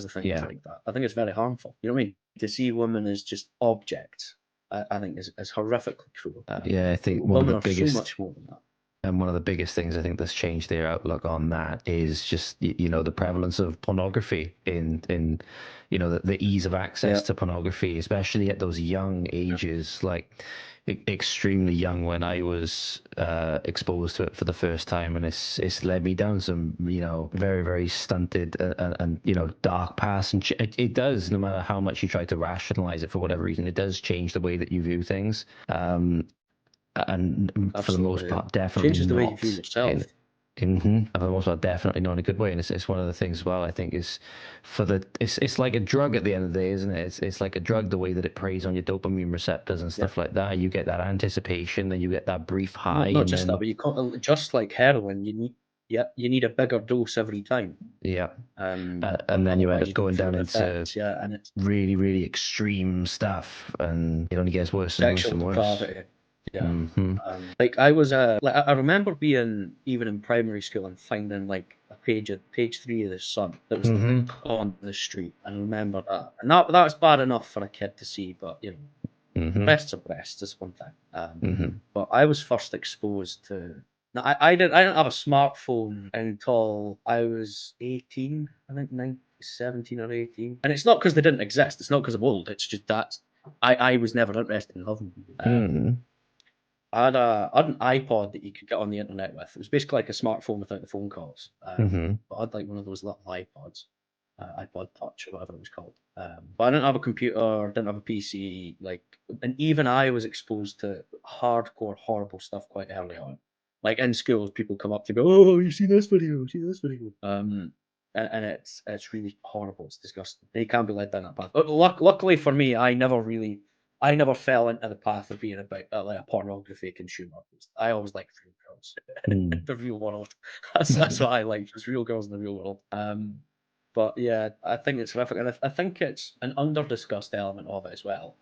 because I think it's Yeah. like that. I think it's very harmful. You know what I mean? To see women as just objects, I think is horrifically cruel. Yeah, I think Women are so much more than that. and one of the biggest things I think that's changed their outlook on that is just the prevalence of pornography in the ease of access to pornography, especially at those young ages, like extremely young when I was exposed to it for the first time, and it's led me down some very, very stunted and dark paths, and it does, no matter how much you try to rationalize it for whatever reason, it does change the way that you view things. And for the most part, definitely changes the way you not view yourself. for the most part, definitely not in a good way. And it's one of the things as well, I think, is it's like a drug at the end of the day, isn't it? It's like a drug, the way that it preys on your dopamine receptors and stuff like that. You get that anticipation, then you get that brief high. Not just that, but you can't, just like heroin, you need a bigger dose every time. Yeah. And then you end up going down into and it's really, really extreme stuff, and it only gets worse and worse and worse. Depravity. Yeah. Like I was I remember being even in primary school and finding like a page 3 of The Sun that was on the street, and I remember that, and that was bad enough for a kid to see, but breasts are breasts is one thing. But I was first exposed to. Now, I didn't have a smartphone until I was 18, I think 17 or 18. And it's not because they didn't exist. It's not because I'm old. It's just that I was never interested in loving them. I had an iPod that you could get on the internet with. It was basically like a smartphone without the phone calls. But I had like one of those little iPods, iPod Touch or whatever it was called. But I didn't have a computer, didn't have a PC. And even I was exposed to hardcore, horrible stuff quite early on. Like in schools, people come up to me, "Oh, you see this video? You see this video?" And it's really horrible. It's disgusting. They can't be led down that path. But luckily for me, I never fell into the path of being like a pornography consumer. I always liked real girls in the real world. That's what I like, just real girls in the real world. But yeah, I think it's horrific, and I think it's an under-discussed element of it as well.